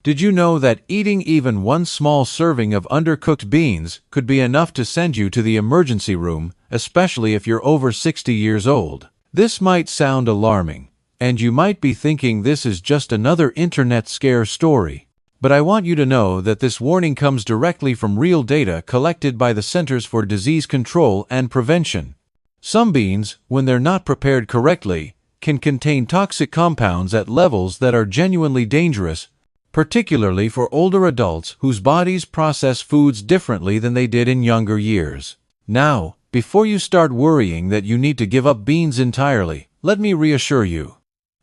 Did you know that eating even one small serving of undercooked beans could be enough to send you to the emergency room, especially if you're over 60 years old? This might sound alarming, and you might be thinking this is just another internet scare story. But I want you to know that this warning comes directly from real data collected by the Centers for Disease Control and Prevention. Some beans, when they're not prepared correctly, can contain toxic compounds at levels that are genuinely dangerous, particularly for older adults whose bodies process foods differently than they did in younger years. Now, before you start worrying that you need to give up beans entirely, let me reassure you.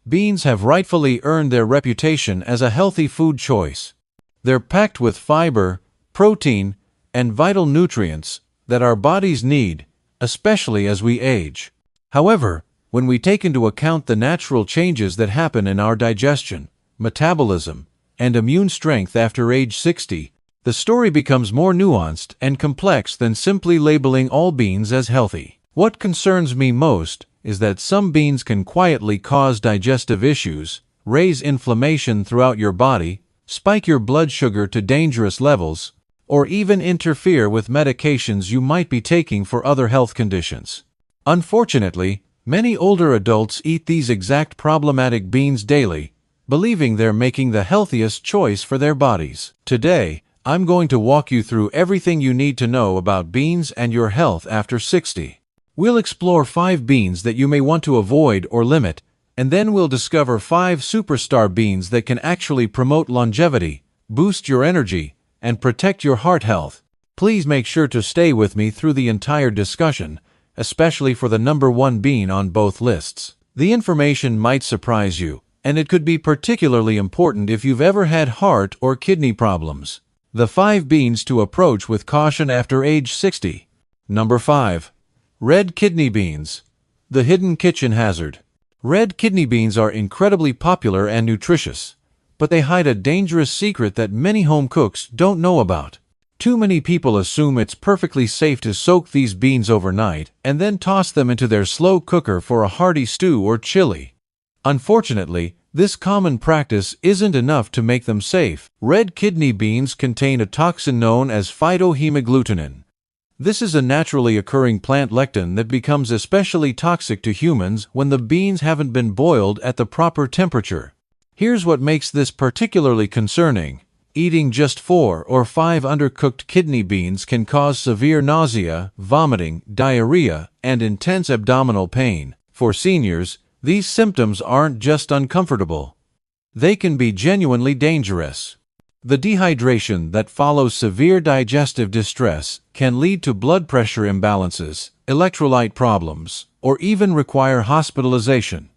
Beans have rightfully earned their reputation as a healthy food choice. They're packed with fiber, protein, and vital nutrients that our bodies need, especially as we age. However, when we take into account the natural changes that happen in our digestion, metabolism, and immune strength after age 60, the story becomes more nuanced and complex than simply labeling all beans as healthy. What concerns me most is that some beans can quietly cause digestive issues, raise inflammation throughout your body, spike your blood sugar to dangerous levels, or even interfere with medications you might be taking for other health conditions. Unfortunately, many older adults eat these exact problematic beans daily, believing they're making the healthiest choice for their bodies. Today, I'm going to walk you through everything you need to know about beans and your health after 60. We'll explore 5 beans that you may want to avoid or limit, and then we'll discover 5 superstar beans that can actually promote longevity, boost your energy, and protect your heart health. Please make sure to stay with me through the entire discussion, especially for the number 1 bean on both lists. The information might surprise you, and it could be particularly important if you've ever had heart or kidney problems. The 5 beans to approach with caution after age 60. Number 5. Red kidney beans. The hidden kitchen hazard. Red kidney beans are incredibly popular and nutritious, but they hide a dangerous secret that many home cooks don't know about. Too many people assume it's perfectly safe to soak these beans overnight and then toss them into their slow cooker for a hearty stew or chili. Unfortunately, this common practice isn't enough to make them safe. Red kidney beans contain a toxin known as phytohemagglutinin. This is a naturally occurring plant lectin that becomes especially toxic to humans when the beans haven't been boiled at the proper temperature. Here's what makes this particularly concerning. Eating just 4 or 5 undercooked kidney beans can cause severe nausea, vomiting, diarrhea, and intense abdominal pain. For seniors, these symptoms aren't just uncomfortable. They can be genuinely dangerous. The dehydration that follows severe digestive distress can lead to blood pressure imbalances, electrolyte problems, or even require hospitalization.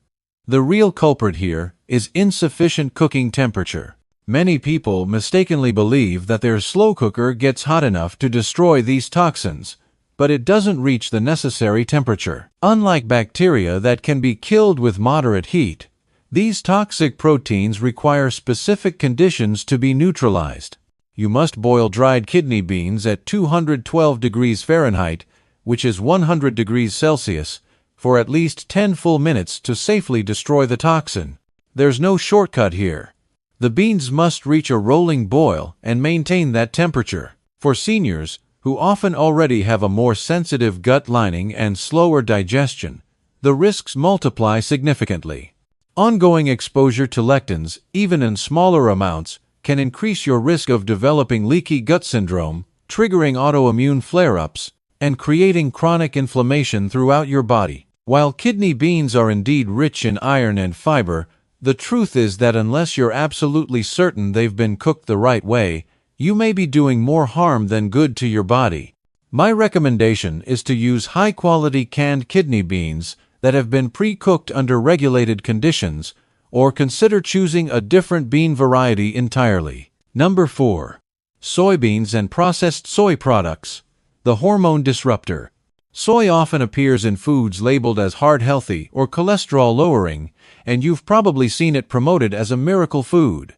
The real culprit here is insufficient cooking temperature. Many people mistakenly believe that their slow cooker gets hot enough to destroy these toxins, but it doesn't reach the necessary temperature. Unlike bacteria that can be killed with moderate heat, these toxic proteins require specific conditions to be neutralized. You must boil dried kidney beans at 212 degrees Fahrenheit, which is 100 degrees Celsius, for at least 10 full minutes to safely destroy the toxin. There's no shortcut here. The beans must reach a rolling boil and maintain that temperature. For seniors, who often already have a more sensitive gut lining and slower digestion, the risks multiply significantly. Ongoing exposure to lectins, even in smaller amounts, can increase your risk of developing leaky gut syndrome, triggering autoimmune flare-ups, and creating chronic inflammation throughout your body. While kidney beans are indeed rich in iron and fiber, the truth is that unless you're absolutely certain they've been cooked the right way, you may be doing more harm than good to your body. My recommendation is to use high-quality canned kidney beans that have been pre-cooked under regulated conditions, or consider choosing a different bean variety entirely. Number 4. Soybeans and processed soy products. The hormone disruptor. Soy often appears in foods labeled as heart-healthy or cholesterol-lowering, and you've probably seen it promoted as a miracle food.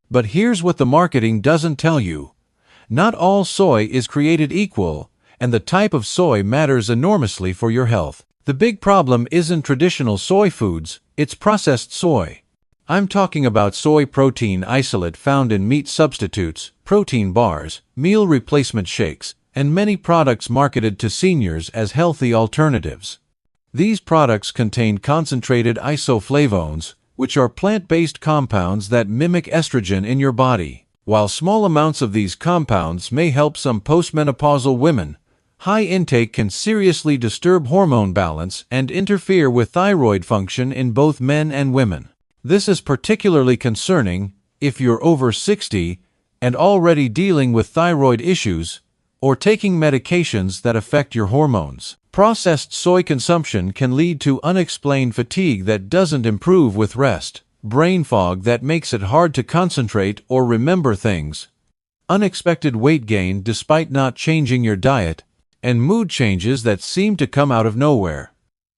But here's what the marketing doesn't tell you. Not all soy is created equal, and the type of soy matters enormously for your health. The big problem isn't traditional soy foods, it's processed soy. I'm talking about soy protein isolate found in meat substitutes, protein bars, meal replacement shakes, and many products marketed to seniors as healthy alternatives. These products contain concentrated isoflavones, which are plant-based compounds that mimic estrogen in your body. While small amounts of these compounds may help some postmenopausal women, high intake can seriously disturb hormone balance and interfere with thyroid function in both men and women. This is particularly concerning if you're over 60 and already dealing with thyroid issues or taking medications that affect your hormones. Processed soy consumption can lead to unexplained fatigue that doesn't improve with rest, brain fog that makes it hard to concentrate or remember things, unexpected weight gain despite not changing your diet, and mood changes that seem to come out of nowhere.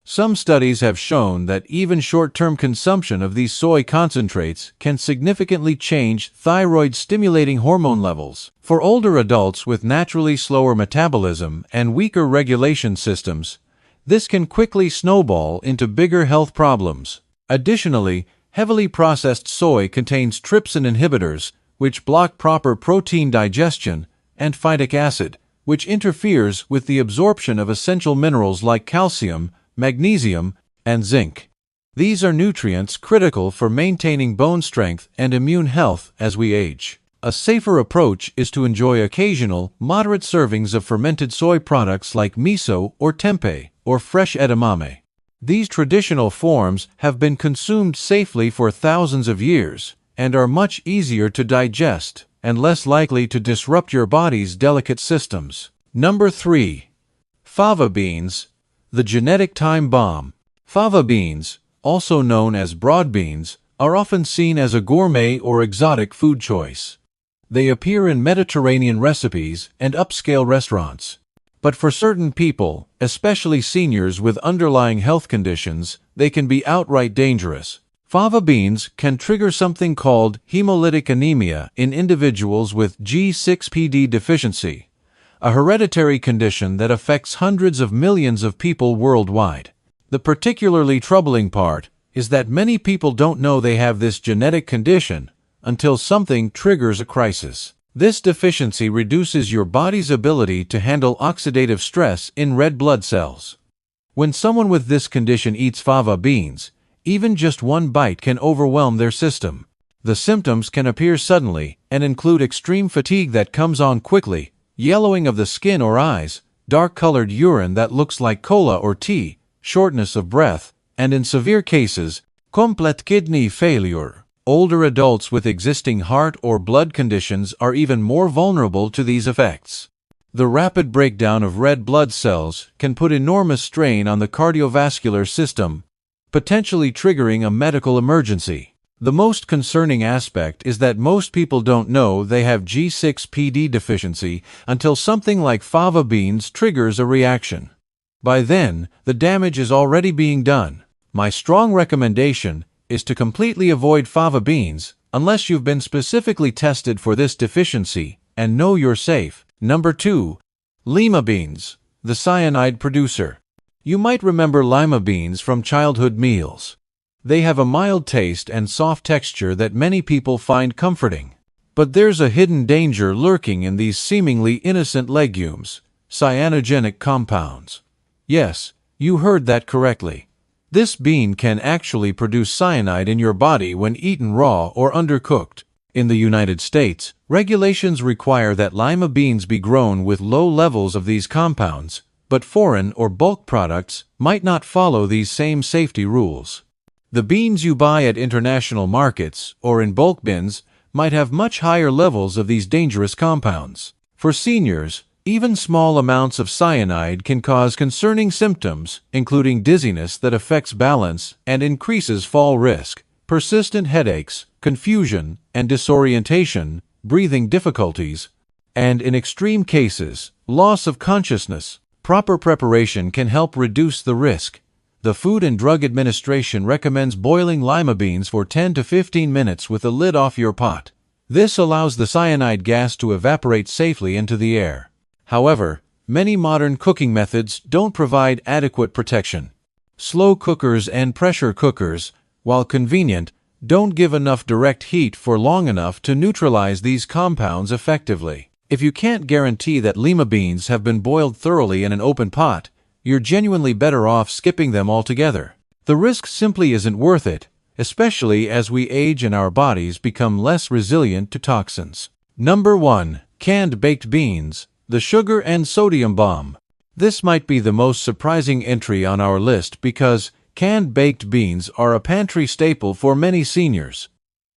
Some studies have shown that even short-term consumption of these soy concentrates can significantly change thyroid-stimulating hormone levels. For older adults with naturally slower metabolism and weaker regulation systems, this can quickly snowball into bigger health problems. Additionally, heavily processed soy contains trypsin inhibitors, which block proper protein digestion, and phytic acid, which interferes with the absorption of essential minerals like calcium, magnesium, and zinc. These are nutrients critical for maintaining bone strength and immune health as we age. A safer approach is to enjoy occasional, moderate servings of fermented soy products like miso or tempeh or fresh edamame. These traditional forms have been consumed safely for thousands of years and are much easier to digest and less likely to disrupt your body's delicate systems. Number 3. Fava beans, the genetic time bomb. Fava beans, also known as broad beans, are often seen as a gourmet or exotic food choice. They appear in Mediterranean recipes and upscale restaurants. But for certain people, especially seniors with underlying health conditions, they can be outright dangerous. Fava beans can trigger something called hemolytic anemia in individuals with G6PD deficiency, a hereditary condition that affects hundreds of millions of people worldwide. The particularly troubling part is that many people don't know they have this genetic condition until something triggers a crisis. This deficiency reduces your body's ability to handle oxidative stress in red blood cells. When someone with this condition eats fava beans, even just one bite can overwhelm their system. The symptoms can appear suddenly and include extreme fatigue that comes on quickly, yellowing of the skin or eyes, dark-colored urine that looks like cola or tea, shortness of breath, and in severe cases, complete kidney failure. Older adults with existing heart or blood conditions are even more vulnerable to these effects. The rapid breakdown of red blood cells can put enormous strain on the cardiovascular system, potentially triggering a medical emergency. The most concerning aspect is that most people don't know they have G6PD deficiency until something like fava beans triggers a reaction. By then, the damage is already being done. My strong recommendation is to completely avoid fava beans unless you've been specifically tested for this deficiency and know you're safe. Number 2. Lima beans, the cyanide producer. You might remember lima beans from childhood meals. They have a mild taste and soft texture that many people find comforting. But there's a hidden danger lurking in these seemingly innocent legumes, cyanogenic compounds. Yes, you heard that correctly. This bean can actually produce cyanide in your body when eaten raw or undercooked. In the United States, regulations require that lima beans be grown with low levels of these compounds, but foreign or bulk products might not follow these same safety rules. The beans you buy at international markets or in bulk bins might have much higher levels of these dangerous compounds. For seniors, even small amounts of cyanide can cause concerning symptoms, including dizziness that affects balance and increases fall risk, persistent headaches, confusion and disorientation, breathing difficulties, and in extreme cases, loss of consciousness. Proper preparation can help reduce the risk. The Food and Drug Administration recommends boiling lima beans for 10 to 15 minutes with the lid off your pot. This allows the cyanide gas to evaporate safely into the air. However, many modern cooking methods don't provide adequate protection. Slow cookers and pressure cookers, while convenient, don't give enough direct heat for long enough to neutralize these compounds effectively. If you can't guarantee that lima beans have been boiled thoroughly in an open pot, you're genuinely better off skipping them altogether. The risk simply isn't worth it, especially as we age and our bodies become less resilient to toxins. Number 1. Canned baked beans, the sugar and sodium bomb. This might be the most surprising entry on our list because canned baked beans are a pantry staple for many seniors.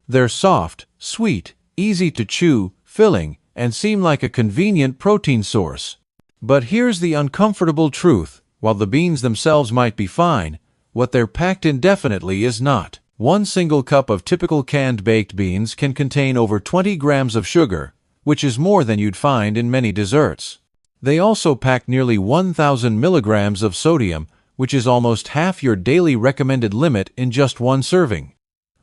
They're soft, sweet, easy to chew, filling, and seem like a convenient protein source. But here's the uncomfortable truth: while the beans themselves might be fine, what they're packed in definitely is not. One single cup of typical canned baked beans can contain over 20 grams of sugar, which is more than you'd find in many desserts. They also pack nearly 1,000 milligrams of sodium, which is almost half your daily recommended limit in just one serving.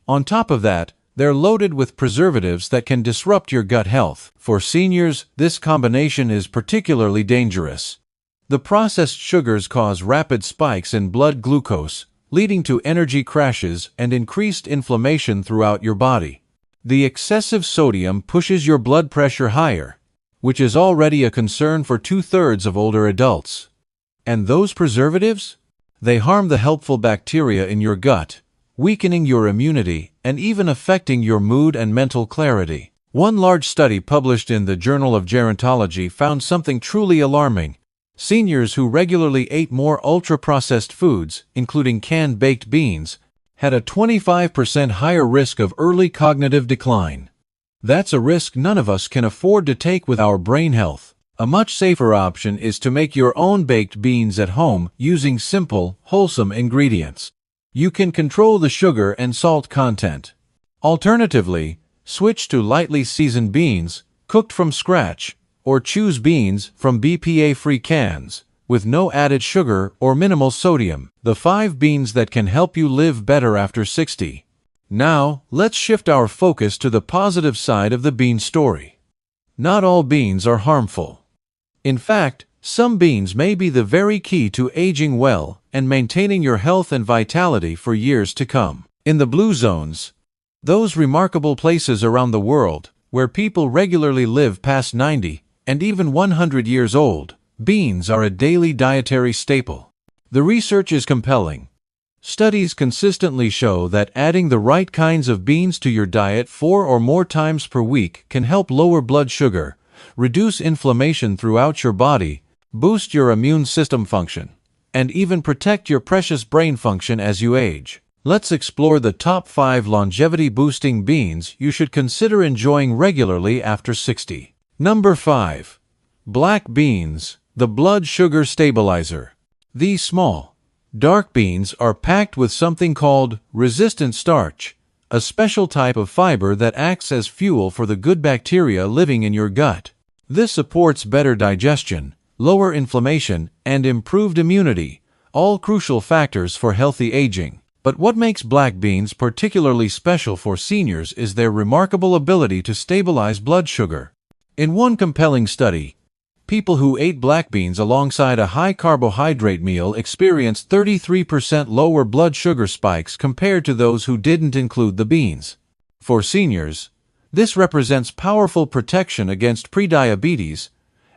On top of that, they're loaded with preservatives that can disrupt your gut health. For seniors, this combination is particularly dangerous. The processed sugars cause rapid spikes in blood glucose, leading to energy crashes and increased inflammation throughout your body. The excessive sodium pushes your blood pressure higher, which is already a concern for 2/3 of older adults. And those preservatives? They harm the helpful bacteria in your gut, weakening your immunity and even affecting your mood and mental clarity. One large study published in the Journal of Gerontology found something truly alarming. Seniors who regularly ate more ultra-processed foods, including canned baked beans, had a 25% higher risk of early cognitive decline. That's a risk none of us can afford to take with our brain health. A much safer option is to make your own baked beans at home using simple, wholesome ingredients. You can control the sugar and salt content. Alternatively, switch to lightly seasoned beans, cooked from scratch, or choose beans from BPA-free cans, with no added sugar or minimal sodium. The 5 beans that can help you live better after 60. Now, let's shift our focus to the positive side of the bean story. Not all beans are harmful. In fact, some beans may be the very key to aging well and maintaining your health and vitality for years to come. In the blue zones, those remarkable places around the world where people regularly live past 90 and even 100 years old, beans are a daily dietary staple. The research is compelling. Studies consistently show that adding the right kinds of beans to your diet 4 or more times per week can help lower blood sugar, reduce inflammation throughout your body, boost your immune system function, and even protect your precious brain function as you age. Let's explore the top 5 longevity-boosting beans you should consider enjoying regularly after 60. Number 5. Black beans, the blood sugar stabilizer. These small, dark beans are packed with something called resistant starch, a special type of fiber that acts as fuel for the good bacteria living in your gut. This supports better digestion, lower inflammation, and improved immunity, all crucial factors for healthy aging. But what makes black beans particularly special for seniors is their remarkable ability to stabilize blood sugar. In one compelling study, people who ate black beans alongside a high-carbohydrate meal experienced 33% lower blood sugar spikes compared to those who didn't include the beans. For seniors, this represents powerful protection against prediabetes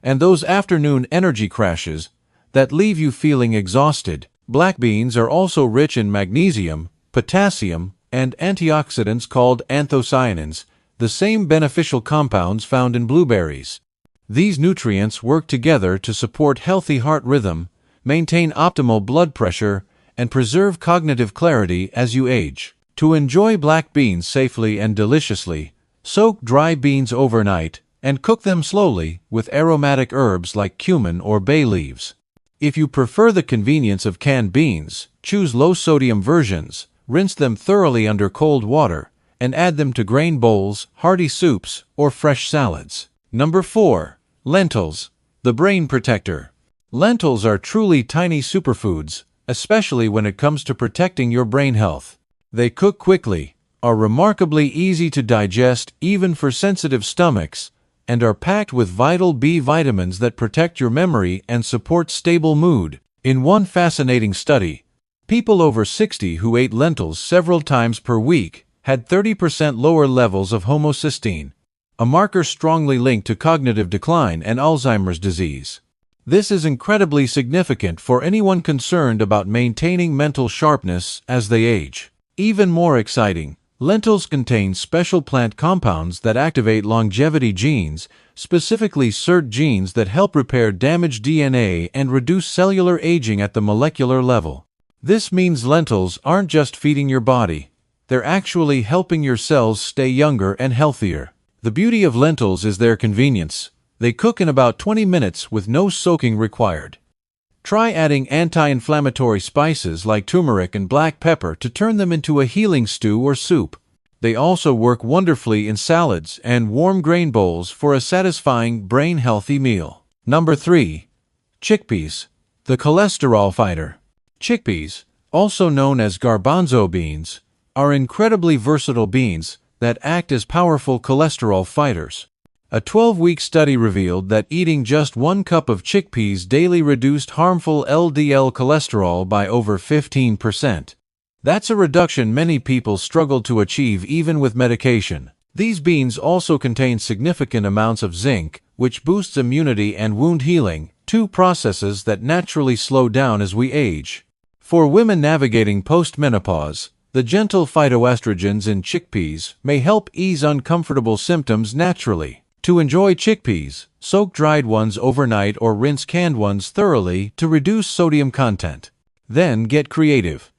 and those afternoon energy crashes that leave you feeling exhausted. Black beans are also rich in magnesium, potassium, and antioxidants called anthocyanins, the same beneficial compounds found in blueberries. These nutrients work together to support healthy heart rhythm, maintain optimal blood pressure, and preserve cognitive clarity as you age. To enjoy black beans safely and deliciously, soak dry beans overnight and cook them slowly with aromatic herbs like cumin or bay leaves. If you prefer the convenience of canned beans, choose low-sodium versions, rinse them thoroughly under cold water, and add them to grain bowls, hearty soups, or fresh salads. Number 4. Lentils, the brain protector. Lentils are truly tiny superfoods, especially when it comes to protecting your brain health. They cook quickly, are remarkably easy to digest even for sensitive stomachs, and are packed with vital B vitamins that protect your memory and support stable mood. In one fascinating study, people over 60 who ate lentils several times per week had 30% lower levels of homocysteine, a marker strongly linked to cognitive decline and Alzheimer's disease. This is incredibly significant for anyone concerned about maintaining mental sharpness as they age. Even more exciting, lentils contain special plant compounds that activate longevity genes, specifically SERT genes that help repair damaged DNA and reduce cellular aging at the molecular level. This means lentils aren't just feeding your body, they're actually helping your cells stay younger and healthier. The beauty of lentils is their convenience. They cook in about 20 minutes with no soaking required. Try adding anti-inflammatory spices like turmeric and black pepper to turn them into a healing stew or soup. They also work wonderfully in salads and warm grain bowls for a satisfying, brain-healthy meal. Number 3. Chickpeas, the cholesterol fighter. Chickpeas, also known as garbanzo beans, are incredibly versatile beans that act as powerful cholesterol fighters. A 12-week study revealed that eating just 1 cup of chickpeas daily reduced harmful LDL cholesterol by over 15%. That's a reduction many people struggle to achieve even with medication. These beans also contain significant amounts of zinc, which boosts immunity and wound healing, 2 processes that naturally slow down as we age. For women navigating postmenopause, the gentle phytoestrogens in chickpeas may help ease uncomfortable symptoms naturally. To enjoy chickpeas, soak dried ones overnight or rinse canned ones thoroughly to reduce sodium content. Then get creative.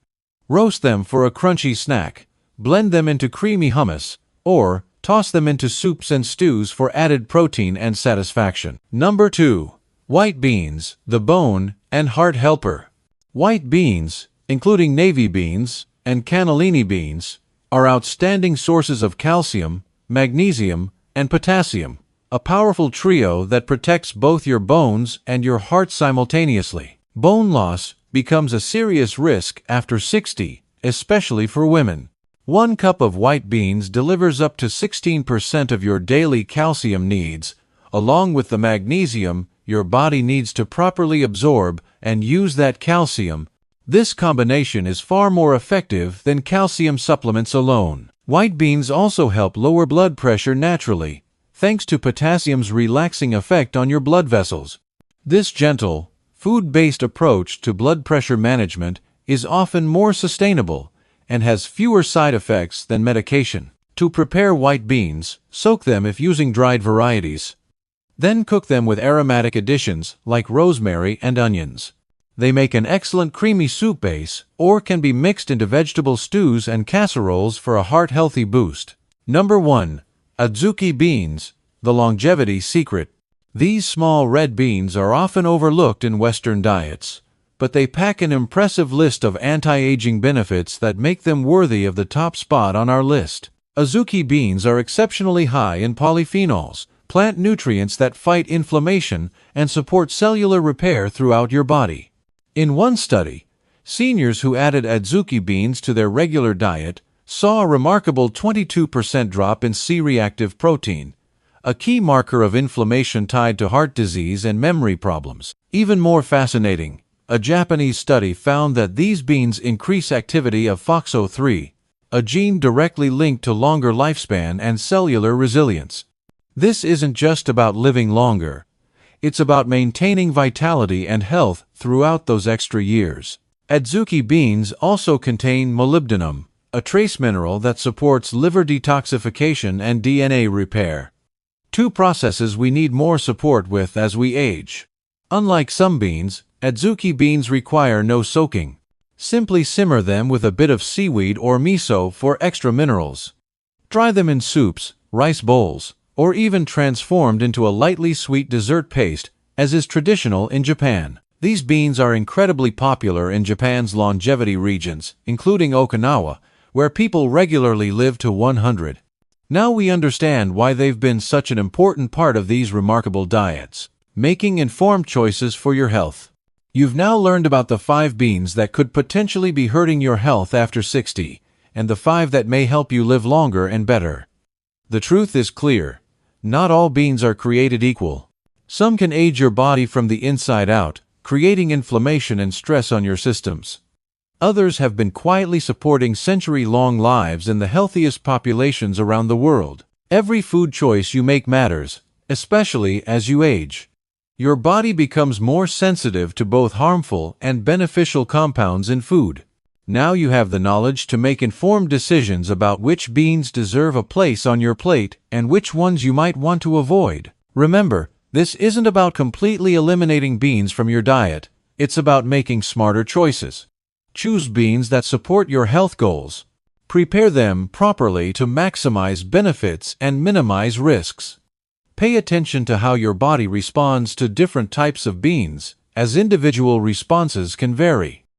Roast them for a crunchy snack, blend them into creamy hummus, or toss them into soups and stews for added protein and satisfaction. Number 2. White beans, the bone and heart helper. White beans, including navy beans and cannellini beans, are outstanding sources of calcium, magnesium, and potassium, a powerful trio that protects both your bones and your heart simultaneously. Bone loss becomes a serious risk after 60, especially for women. 1 cup of white beans delivers up to 16% of your daily calcium needs, along with the magnesium your body needs to properly absorb and use that calcium. This combination is far more effective than calcium supplements alone. White beans also help lower blood pressure naturally, thanks to potassium's relaxing effect on your blood vessels. This gentle, food-based approach to blood pressure management is often more sustainable and has fewer side effects than medication. To prepare white beans, soak them if using dried varieties. Then cook them with aromatic additions like rosemary and onions. They make an excellent creamy soup base or can be mixed into vegetable stews and casseroles for a heart-healthy boost. Number 1. Adzuki beans, the longevity secret. These small red beans are often overlooked in Western diets, but they pack an impressive list of anti-aging benefits that make them worthy of the top spot on our list. Adzuki beans are exceptionally high in polyphenols, plant nutrients that fight inflammation and support cellular repair throughout your body. In one study, seniors who added Adzuki beans to their regular diet saw a remarkable 22% drop in C-reactive protein, a key marker of inflammation tied to heart disease and memory problems. Even more fascinating, a Japanese study found that these beans increase activity of FOXO3, a gene directly linked to longer lifespan and cellular resilience. This isn't just about living longer. It's about maintaining vitality and health throughout those extra years. Adzuki beans also contain molybdenum, a trace mineral that supports liver detoxification and DNA repair. 2 processes we need more support with as we age. Unlike some beans, Adzuki beans require no soaking. Simply simmer them with a bit of seaweed or miso for extra minerals. Try them in soups, rice bowls, or even transformed into a lightly sweet dessert paste, as is traditional in Japan. These beans are incredibly popular in Japan's longevity regions, including Okinawa, where people regularly live to 100. Now we understand why they've been such an important part of these remarkable diets. Making informed choices for your health. You've now learned about the 5 beans that could potentially be hurting your health after 60, and the 5 that may help you live longer and better. The truth is clear. Not all beans are created equal. Some can age your body from the inside out, creating inflammation and stress on your systems. Others have been quietly supporting century-long lives in the healthiest populations around the world. Every food choice you make matters, especially as you age. Your body becomes more sensitive to both harmful and beneficial compounds in food. Now you have the knowledge to make informed decisions about which beans deserve a place on your plate and which ones you might want to avoid. Remember, this isn't about completely eliminating beans from your diet. It's about making smarter choices. Choose beans that support your health goals. Prepare them properly to maximize benefits and minimize risks. Pay attention to how your body responds to different types of beans, as individual responses can vary.